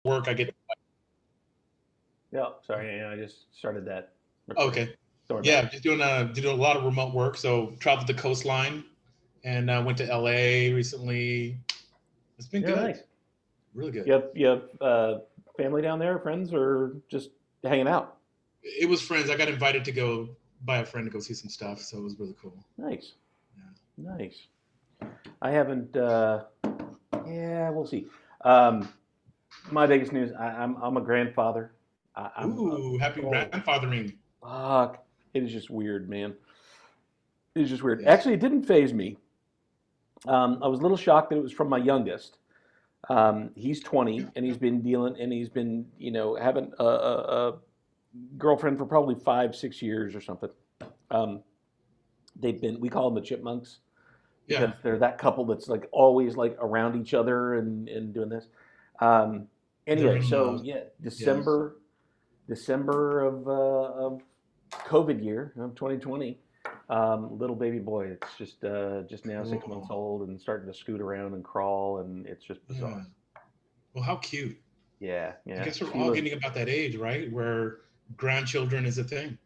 work, I get. Yeah, sorry, I just started that recording. Okay. Sorry about Yeah, that. just doing a lot of remote work. So traveled the coastline and went to LA recently. It's been Yeah, good, nice. really good. You have family down there, friends, or just hanging out? It was friends. I got invited to go by a friend to go see some stuff, so it was really cool. Nice, Yeah. nice. I haven't. Yeah, we'll see. Um, my biggest news. I'm a grandfather. I'm Ooh, happy oh grandfathering. fuck. It is just weird, man. It is just weird. Yeah. Actually, it didn't phase me. I was a little shocked that it was from my youngest. He's Yeah. 20 and he's been dealing and he's been having a girlfriend for probably 5 6 years or something. Um, they've been we call them the chipmunks Yeah. because they're that couple that's like always like around each other and doing this. Um, They're anyway, in so love. yeah, Yeah. December of COVID year of 2020. Little baby boy, it's just now 6 months Cool. old and starting to scoot around and crawl, and it's just Yeah. bizarre. Well, how cute. Yeah, I yeah. guess we're She all was. getting about that age, right? Where grandchildren is a thing.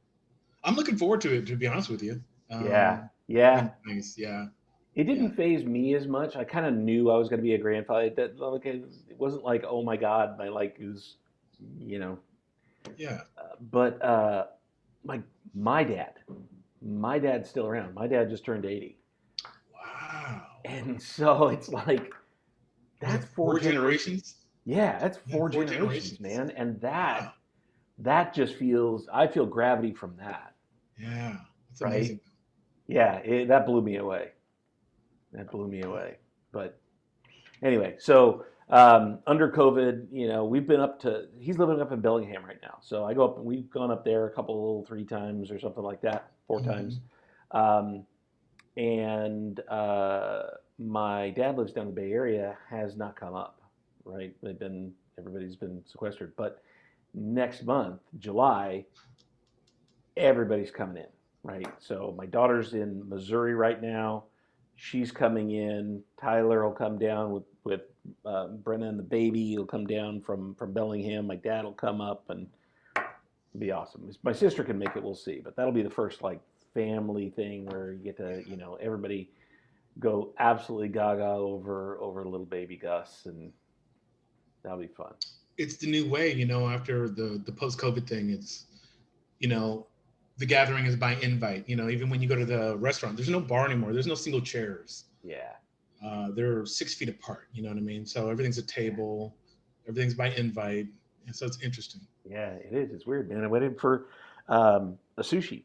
I'm looking forward to it, to be honest with you. Yeah, It's yeah. been nice. Yeah. It Yeah. didn't phase me as much. I kind of knew I was going to be a grandfather. That like it wasn't like, oh my god, my like it was, you know. Yeah. But my my dad, my dad's still around. My dad just turned 80, Wow. and so it's like Was it that's four four generations. generations? Yeah, that's Yeah, four four generations, generations. man. And Wow. that just feels. I feel gravity from that, Yeah. That's right? amazing. Yeah, that blew me away. That blew me away. But anyway, so under COVID, we've been up to. He's living up in Bellingham right now. So I go up. We've gone up there a couple, 3 times or something like that, 4 times. Hmm. Um, and my dad lives down in the Bay Area. Has not come up. Right? Everybody's been sequestered. But next month, July, everybody's coming in. Right? So my daughter's in Missouri right now. She's coming in. Tyler will come down with Brenna and the baby. He'll come down from Bellingham. My dad will come up and it'll be awesome. My sister can make it. We'll see, but that'll be the first like family thing where you get to everybody go absolutely gaga over little baby Gus, and that'll be fun. It's the new way, after the post COVID thing. It's, you know, the gathering is by invite. Even when you go to the restaurant, there's no bar anymore. There's no single chairs. Yeah, They're 6 feet apart. You know what I mean? So everything's a yeah, table. Everything's by invite, and so it's interesting. yeah. It is. It's weird, man. I went in for a sushi,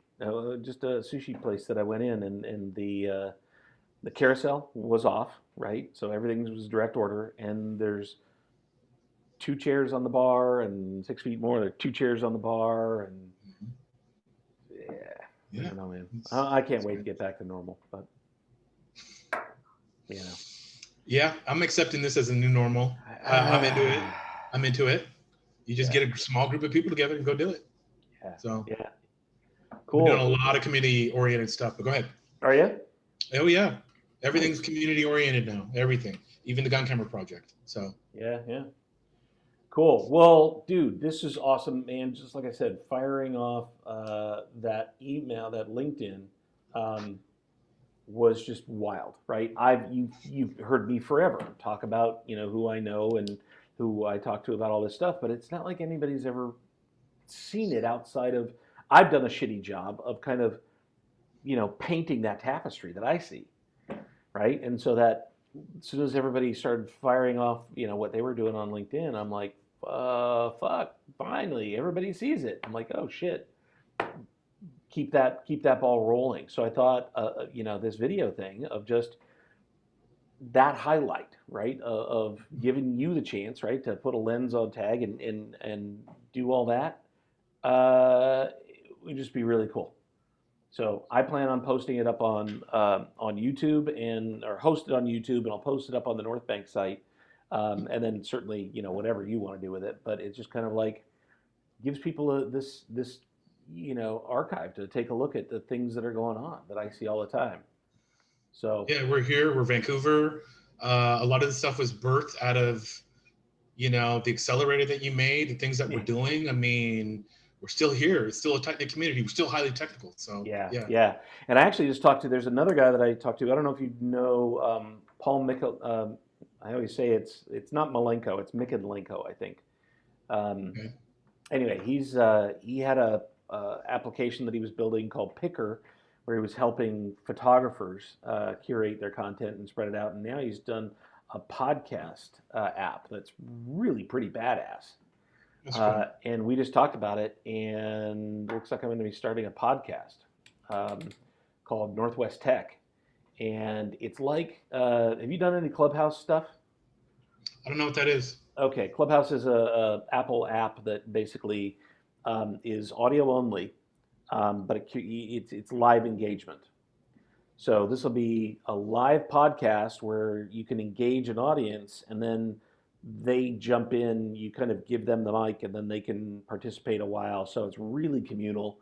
just a sushi place that I went in, and the carousel was off, right? So everything was direct order, and there's 2 chairs on the bar, and 6 feet more, there are 2 chairs on the bar, and Mhm. yeah, I Yeah, don't know, man. it's I can't it's wait to great. get back to normal, but you know, Yeah, I'm accepting this as a new normal. I'm into it. I'm into it. You just yeah, get a small group of people together and go do it. yeah, So yeah. I've been doing a Cool. lot of community oriented stuff. But go ahead. Are you? Oh yeah, everything's Nice. community oriented now. Everything, even the gun camera project. So Yeah, yeah. Cool. Well, dude, this is awesome, man. Just like I said, firing off that email, that LinkedIn, um, was just wild, right? You've heard me forever talk about who I know and who I talk to about all this stuff, but it's not like anybody's ever seen it outside of. I've done a shitty job of kind of painting that tapestry that I see, right? And so that as soon as everybody started firing off, what they were doing on LinkedIn, I'm like, fuck, finally everybody sees it. I'm like, oh shit, keep that ball rolling. So I thought, this video thing of just that highlight, right, of giving you the chance, right, to put a lens on tag and do all that, it would just be really cool. So I plan on posting it up on YouTube and or host it on YouTube, and I'll post it up on the North Bank site, and then certainly whatever you want to do with it. But it's just kind of like gives people this archive to take a look at the things that are going on that I see all the time. So yeah, we're here. We're Vancouver. A lot of the stuff was birthed out of the accelerator that you made, the things that we're doing. I mean, we're still here. It's still a tight knit community. We're still highly technical. So Yeah, yeah. yeah. And I actually just talked to. There's another guy that I talked to. I don't know if you know Paul Mikkel. I always say it's not Malenko. It's Mikolenko, I think. Um, Okay. anyway, he had a application that he was building called Picker, where he was helping photographers curate their content and spread it out. And now he's done a podcast app that's really pretty badass. That's cool. And we just talked about it, and it looks like I'm going to be starting a podcast um, called Northwest Tech. And it's like, have you done any Clubhouse stuff? I don't know what that is. Okay, Clubhouse is a Apple app that basically is audio only, but it's live engagement. So this will be a live podcast where you can engage an audience, and then they jump in. You kind of give them the mic, and then they can participate a while. So it's really communal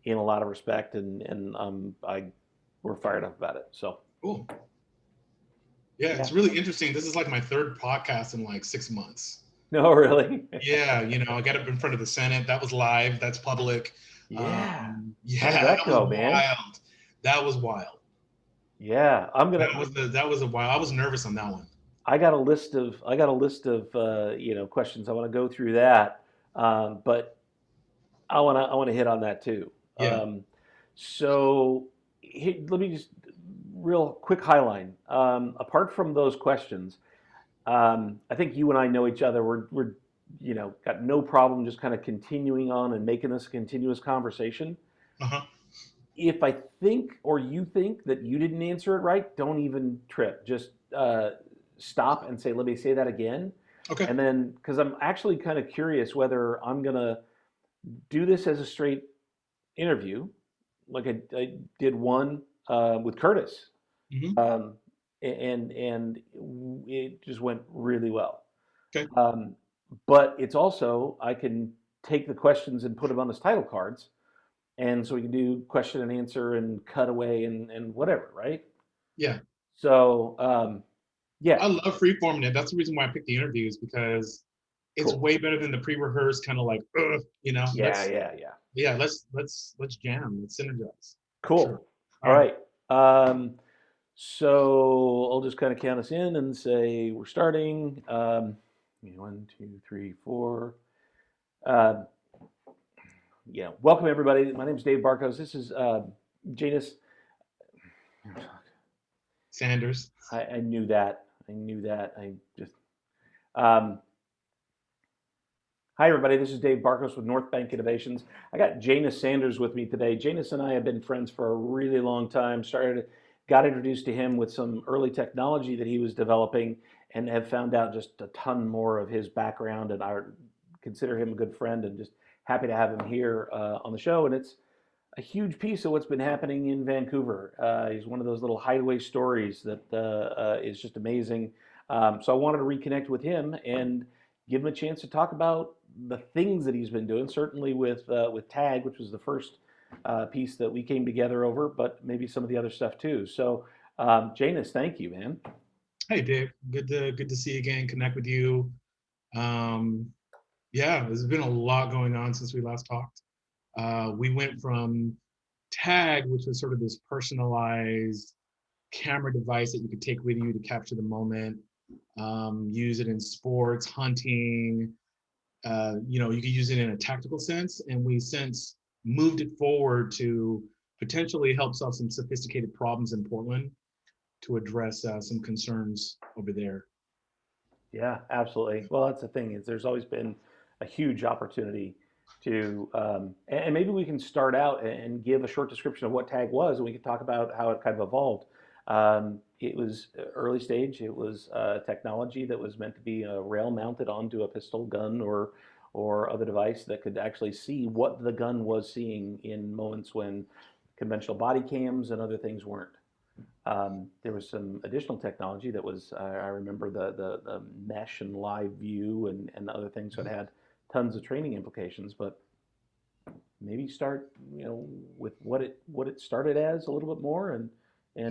in a lot of respect, and we're fired up about it. So Cool. Yeah, yeah, it's really interesting. This is like my third podcast in like 6 months. no, really, Yeah, I got up in front of the Senate. That was live. That's public. yeah. How did Yeah, that that was go, man? wild. That was wild. Yeah, That was a while. I was nervous on that one. I got a list of questions. I want to go through that, but I want to hit on that too. Yeah. So let me just real quick highline. Apart from those questions, I think you and I know each other. We're got no problem just kind of continuing on and making this a continuous conversation. Uh-huh. If I think or you think that you didn't answer it right, don't even trip. Just stop and say, "Let me say that again." Okay. And then, because I'm actually kind of curious whether I'm gonna do this as a straight interview, like I did one with Curtis, Hmm. um, and it just went really well. Okay. Um, but it's also I can take the questions and put them on his title cards, and so we can do question and answer and cutaway and whatever, right? Yeah. So yeah, I love free forming it. That's the reason why I picked the interviews, because it's cool. way better than the pre-rehearsed kind of like, Yeah, yeah, yeah. let's jam, let's synergize for sure. Cool. All All right. right. Um, so I'll just kind of count us in and say we're starting. 1, 2, 3, 4. Uh, yeah. Welcome everybody. My name is Dave Barkos. This is Janus. Sanders. I knew that. I knew that. I just. Um, Hi, everybody. This is Dave Barkos with North Bank Innovations. I got Janus Sanders with me today. Janus and I have been friends for a really long time. Got introduced to him with some early technology that he was developing, and have found out just a ton more of his background. And I consider him a good friend, and just happy to have him here on the show. And it's a huge piece of what's been happening in Vancouver. He's one of those little hideaway stories that is just amazing. So I wanted to reconnect with him and give him a chance to talk about the things that he's been doing. Certainly with Tag, which was the first piece that we came together over, but maybe some of the other stuff too. So Janus, thank you, man. Hey Dave, good to see you again, connect with you. Um, yeah, there's been a lot going on since we last talked. We went from Tag, which was sort of this personalized camera device that you could take with you to capture the moment, use it in sports, hunting. You could use it in a tactical sense, and we since moved it forward to potentially help solve some sophisticated problems in Portland to address some concerns over there. Yeah, absolutely. Well, that's the thing is there's always been a huge opportunity to, and maybe we can start out and give a short description of what Tag was, and we can talk about how it kind of evolved. It was early stage. It was technology that was meant to be rail mounted onto a pistol gun or other device that could actually see what the gun was seeing in moments when conventional body cams and other things weren't. There was some additional technology that was, I remember the mesh and live view and other things that had tons of training implications, but maybe start, with what it started as a little bit more and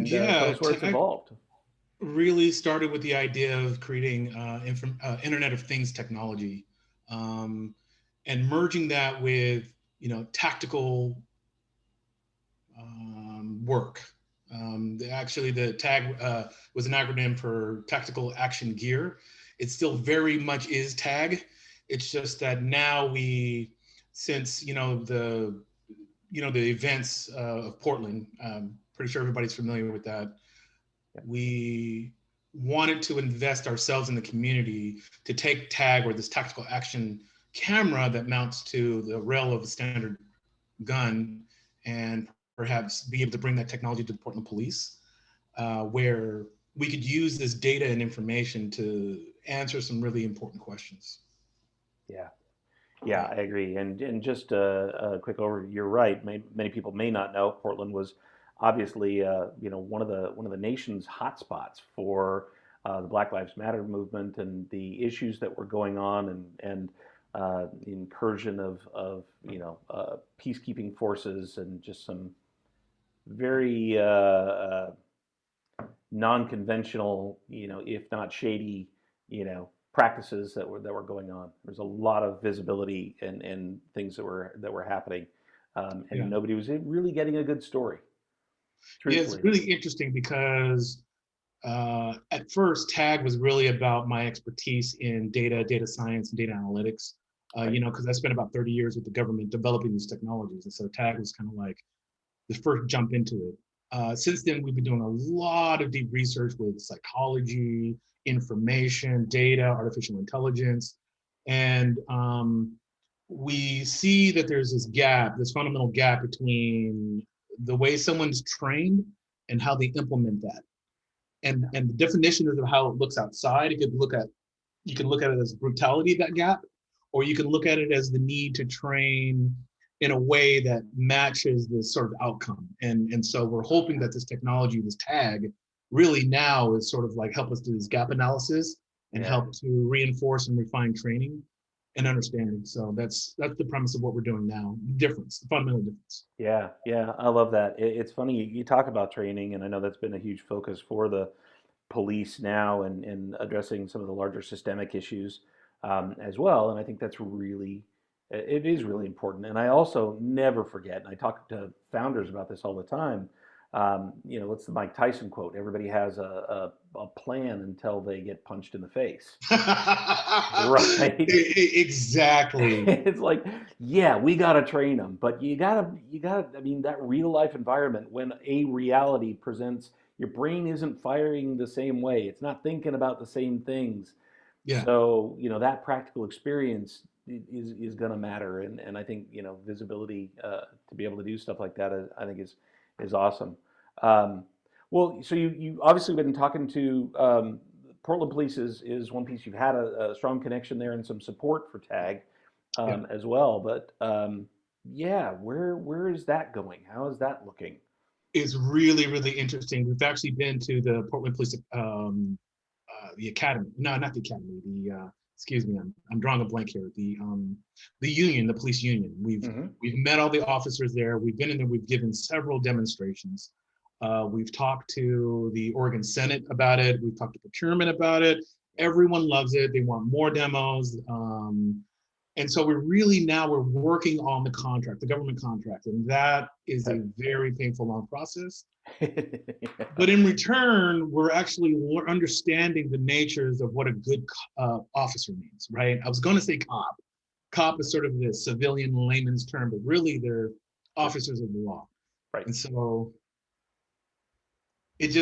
tell Yeah, us where it's evolved. really started with the idea of creating Internet of Things technology, um, and merging that with tactical work. Actually, the tag was an acronym for Tactical Action Gear. It still very much is tag. It's just that now since the events of Portland, pretty sure everybody's familiar with that. We wanted to invest ourselves in the community to take tag, or this tactical action camera that mounts to the rail of a standard gun, and perhaps be able to bring that technology to the Portland Police, where we could use this data and information to answer some really important questions. Yeah. Yeah, Yeah. I agree. And just a quick overview. You're right. Many people may not know Portland was obviously one of the nation's hotspots for the Black Lives Matter movement and the issues that were going on, and the incursion of peacekeeping forces, and just some very non-conventional, if not shady, practices that were going on. There's a lot of visibility and things that were happening, and Yeah. nobody was really getting a good story. Yeah, it's Truthfully. really interesting because at first, tag was really about my expertise in data science, and data analytics. Right. Because I spent about 30 years with the government developing these technologies, and so tag was kind of like the first jump into it. Since then, we've been doing a lot of deep research with psychology, information, data, artificial intelligence, and we see that there's this gap, this fundamental gap between the way someone's trained and how they implement that. And the definition of how it looks outside, you can look at it as brutality, that gap, or you can look at it as the need to train in a way that matches this sort of outcome. And so we're hoping that this technology, this tag, really now is sort of like help us do this gap analysis and Yeah. help to reinforce and refine training and understanding. So that's the premise of what we're doing now. Difference, the fundamental difference. Yeah, yeah, I love that. It's funny you talk about training, and I know that's been a huge focus for the police now, and addressing some of the larger systemic issues as well. And I think that's really, it is really important. And I also never forget, and I talk to founders about this all the time. What's the Mike Tyson quote? Everybody has a plan until they get punched in the face, right? Exactly. It's like, yeah, we got to train them, but you gotta, I mean, that real life environment, when a reality presents, your brain isn't firing the same way. It's not thinking about the same things. Yeah. So, that practical experience is going to matter. And I think, visibility, to be able to do stuff like that, I think is awesome. Um, well, so you obviously been talking to, Portland Police is one piece. You've had a strong connection there and some support for TAG, Yeah. as well. But yeah, where is that going? How is that looking? It's really, really interesting. We've actually been to the Portland Police, the academy. No, not the academy. Excuse me, I'm drawing a blank here. The union, the police union. Hmm. We've met all the officers there. We've been in there. We've given several demonstrations. We've talked to the Oregon Senate about it. We've talked to procurement about it. Everyone loves it. They want more demos. And so we're working on the contract, the government contract, and that is Okay. a very painful, long process. Yeah. But in return, we're actually understanding the natures of what a good officer means, right? I was going to say cop. Cop is sort of the civilian layman's term, but really they're Sure. officers of the law. Right. And so it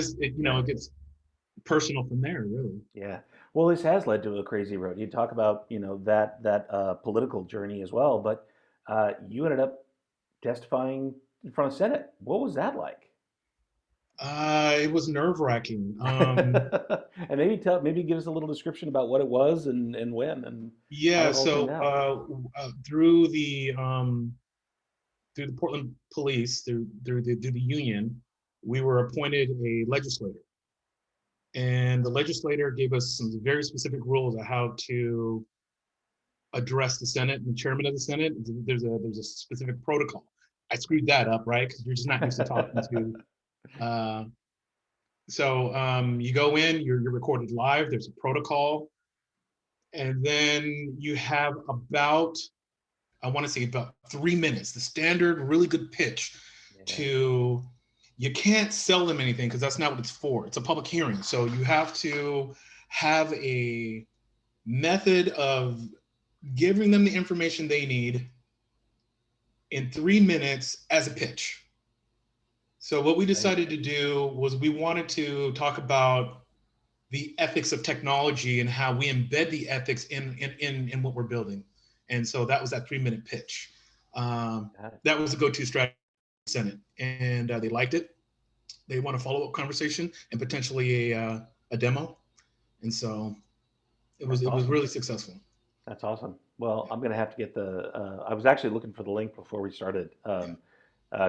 gets personal from there, really. Yeah. Well, this has led to a crazy road. You talk about, that political journey as well, but you ended up testifying in front of Senate. What was that like? It was nerve wracking. And maybe give us a little description about what it was, and when, and how Yeah, it all turned so out. through the Portland Police, through the union, we were appointed a legislator, and the legislator gave us some very specific rules of how to address the Senate and the chairman of the Senate. There's a specific protocol. I screwed that up, right? Because you're just not used to talking to uh, So you go in, you're recorded live. There's a protocol, and then you have about, I want to say about 3 minutes, the standard really good pitch Yeah. to, you can't sell them anything because that's not what it's for. It's a public hearing. So you have to have a method of giving them the information they need in 3 minutes as a pitch. So what we Right. decided to do was we wanted to talk about the ethics of technology and how we embed the ethics in what we're building. And so that was that 3 minute pitch. Got it. That was the go-to strategy in the Senate, and they liked it. They want a follow-up conversation and potentially a demo. And so That's it was awesome. really successful. That's awesome. Well, I'm gonna have to get the. I was actually looking for the link before we started, Yeah.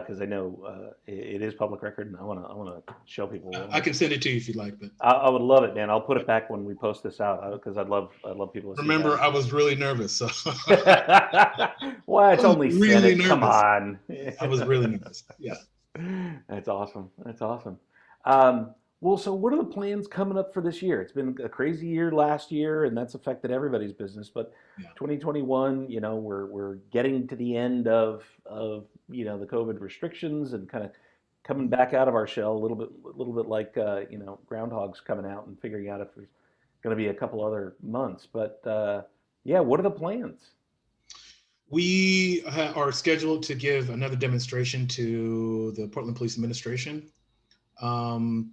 because I know it is public record, and I wanna show people I almost. can send it to you if you'd like, but I would love it, man. I'll put it back when we post this out because I'd love people to see remember, that. I was really nervous. So Well, I it's was only really Senate. Come nervous. on. I was really nervous. Yeah. That's awesome. That's awesome. Um, well, so what are the plans coming up for this year? It's been a crazy year last year, and that's affected everybody's business. But Yeah. 2021, we're getting to the end of the COVID restrictions and kind of coming back out of our shell a little bit like groundhogs coming out and figuring out if there's going to be a couple other months. But yeah, what are the plans? We are scheduled to give another demonstration to the Portland Police Administration. Um,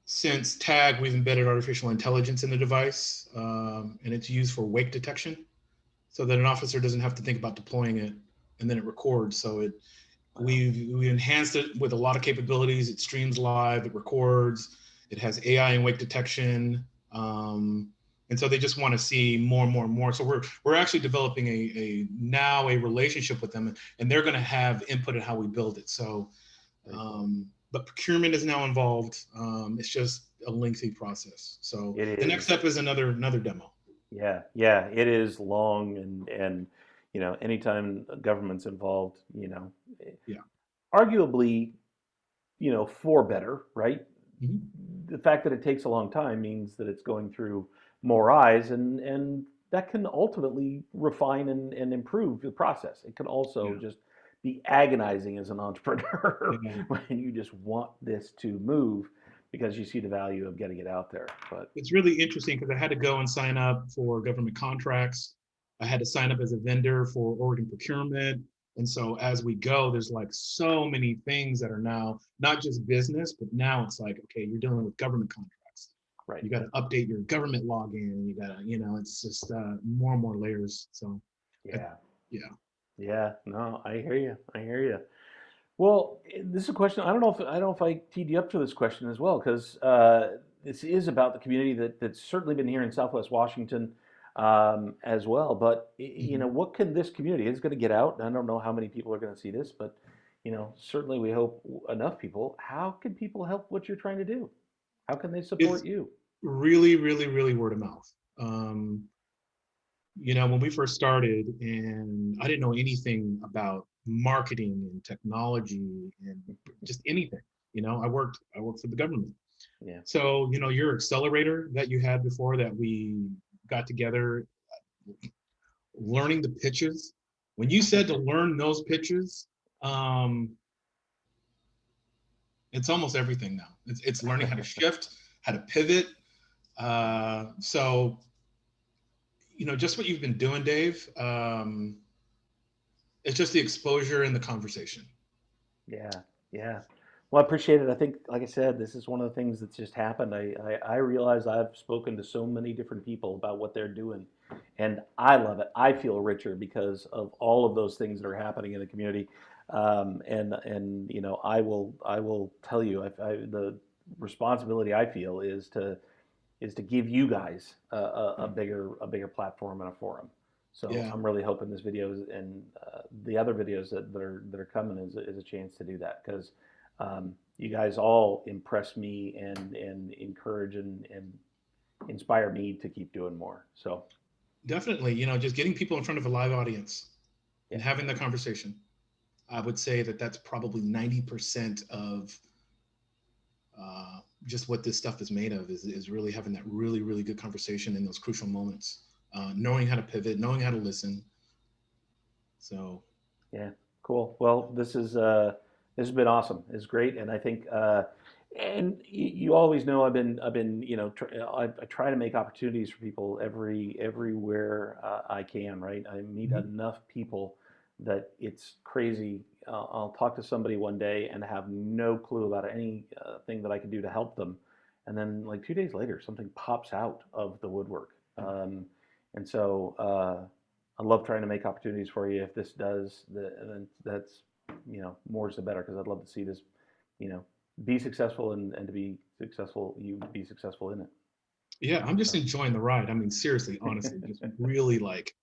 since TAG, we've embedded artificial intelligence in the device, and it's used for wake detection, so that an officer doesn't have to think about deploying it, and then it records. So Wow. we enhanced it with a lot of capabilities. It streams live, it records, it has AI and wake detection. And so they just want to see more and more and more. So we're actually developing a relationship with them, and they're going to have input in how we build it. So, Very cool. but procurement is now involved. It's just a lengthy process. So It the next is. step is another demo. Yeah, yeah, it is long and anytime government's involved, Yeah. arguably, for better, right? Mhm. The fact that it takes a long time means that it's going through more eyes and that can ultimately refine and improve the process. It can also Yeah. just be agonizing as an entrepreneur Yeah. when you just want this to move because you see the value of getting it out there. But It's really interesting because I had to go and sign up for government contracts. I had to sign up as a vendor for Oregon procurement. And so as we go, there's like so many things that are now not just business, but now it's like, okay, you're dealing with government contracts. right. You got to update your government login. You got to, it's just more and more layers. So, I, Yeah. yeah. Yeah, no, I hear you. I hear you. Well, this is a question. I don't know if I teed you up to this question as well, because this is about the community that's certainly been here in Southwest Washington as well. But Mhm. what can this community is going to get out? I don't know how many people are going to see this, but certainly we hope enough people. How can people help what you're trying to do? How can they It's support you? really, really, really word of mouth. Um, when we first started, and I didn't know anything about marketing and technology and just anything. I worked for the government. Yeah. So, your accelerator that you had before that we got together, learning the pitches. When you said to learn those pitches, um, it's almost everything now. It's learning how to shift, how to pivot. So, just what you've been doing, Dave. It's just the exposure and the conversation. Yeah, yeah. Well, I appreciate it. I think, like I said, this is one of the things that's just happened. I realize I've spoken to so many different people about what they're doing, and I love it. I feel richer because of all of those things that are happening in the community. And I will tell you, the responsibility I feel is to give you guys a bigger platform and a forum. So Yeah, I'm really hoping this video and the other videos that are coming is a chance to do that because you guys all impress me and encourage and inspire me to keep doing more. So definitely. Just getting people in front of a live audience and yeah, having the conversation. I would say that that's probably 90% of just what this stuff is made of is really having that really, really good conversation in those crucial moments, knowing how to pivot, knowing how to listen. So Yeah, cool. Well, this has been awesome. It's great, and I think and you always know I've been I try to make opportunities for people everywhere I can. Right, I meet mhm. enough people that it's crazy. I'll talk to somebody one day and have no clue about any thing that I can do to help them, and then like 2 days later, something pops out of the woodwork. And so I love trying to make opportunities for you. If this does, then that's more is the better because I'd love to see this, you know, be successful and to be successful, you be successful in it. Yeah, I'm just So enjoying the ride. I mean, seriously, honestly, just really like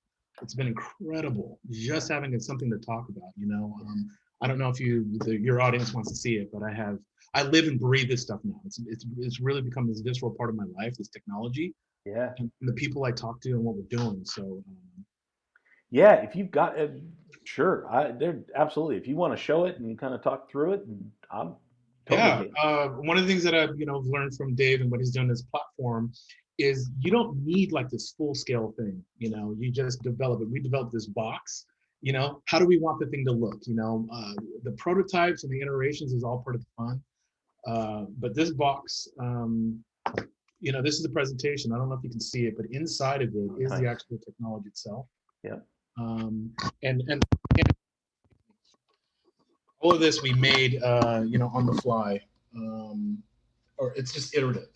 it's been incredible just having something to talk about. I don't know if your audience wants to see it, but I live and breathe this stuff now. It's really become this visceral part of my life, this technology yeah, and the people I talk to and what we're doing. So yeah. If you've got, sure, there absolutely. If you want to show it and kind of talk through it, I'm totally yeah, game. one of the things that I've learned from Dave and what he's done in this platform is you don't need like this full scale thing. You just develop it. We developed this box. How do we want the thing to look? The prototypes and the iterations is all part of the fun. But this box, this is the presentation. I don't know if you can see it, but inside of it Oh, is the nice. actual technology itself. Yeah. Um, and all of this we made, on the fly. Um, or it's just iterative.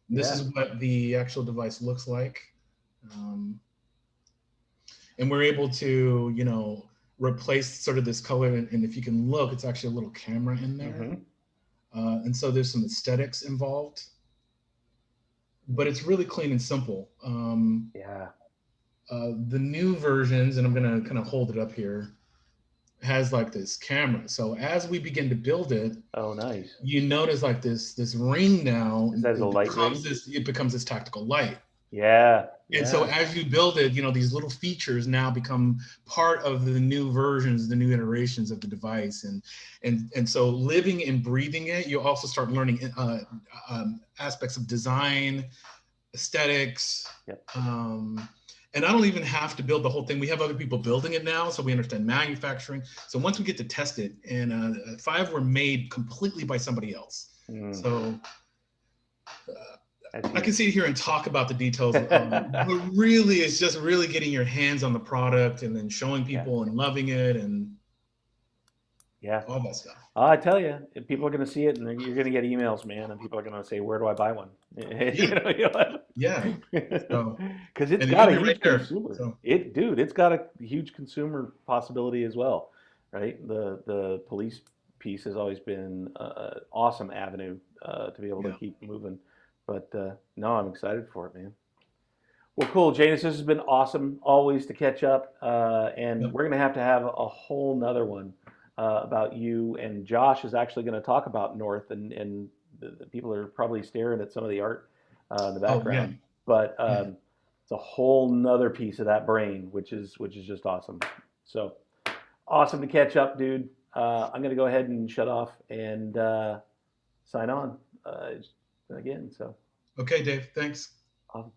This Yeah. is what the actual device looks like. Um, and we're able to, replace sort of this color. And if you can look, it's actually a little camera in there. Mm-hmm. And so there's some aesthetics involved, but it's really clean and simple. Yeah. The new versions, and I'm going to kind of hold it up here, has like this camera. So as we begin to build it, Oh, nice. you notice like this ring now, Is that as a it light becomes ring? this tactical light. Yeah. And so Yeah. as you build it, these little features now become part of the new versions, the new iterations of the device. And so living and breathing it, you also start learning aspects of design, aesthetics. Yep. And I don't even have to build the whole thing. We have other people building it now, so we understand manufacturing. So once we get to test it, and 5 were made completely by somebody else. Mm, So that's I can huge. sit here and talk about the details, but really, it's just really getting your hands on the product and then showing Yeah. people and loving it and Yeah. all that stuff. I tell you, people are going to see it, and you're going to get emails, man, and people are going to say, "Where do I buy one?" Yeah, yeah. So, Because it's and the got a unit right huge there. consumer. So, Dude, it's got a huge consumer possibility as well, right? The police piece has always been an awesome avenue to be able to yeah. keep moving. But no, I'm excited for it, man. Well, cool, Janus. This has been awesome. Always to catch up, and Yep. we're gonna have a whole nother one about you. And Josh is actually going to talk about North, and the people are probably staring at some of the art in the Oh, yeah. background. But Yeah. it's a whole nother piece of that brain, which is just awesome. So awesome to catch up, dude. I'm gonna go ahead and shut off and sign on again. So Okay, Dave. Thanks. awesome.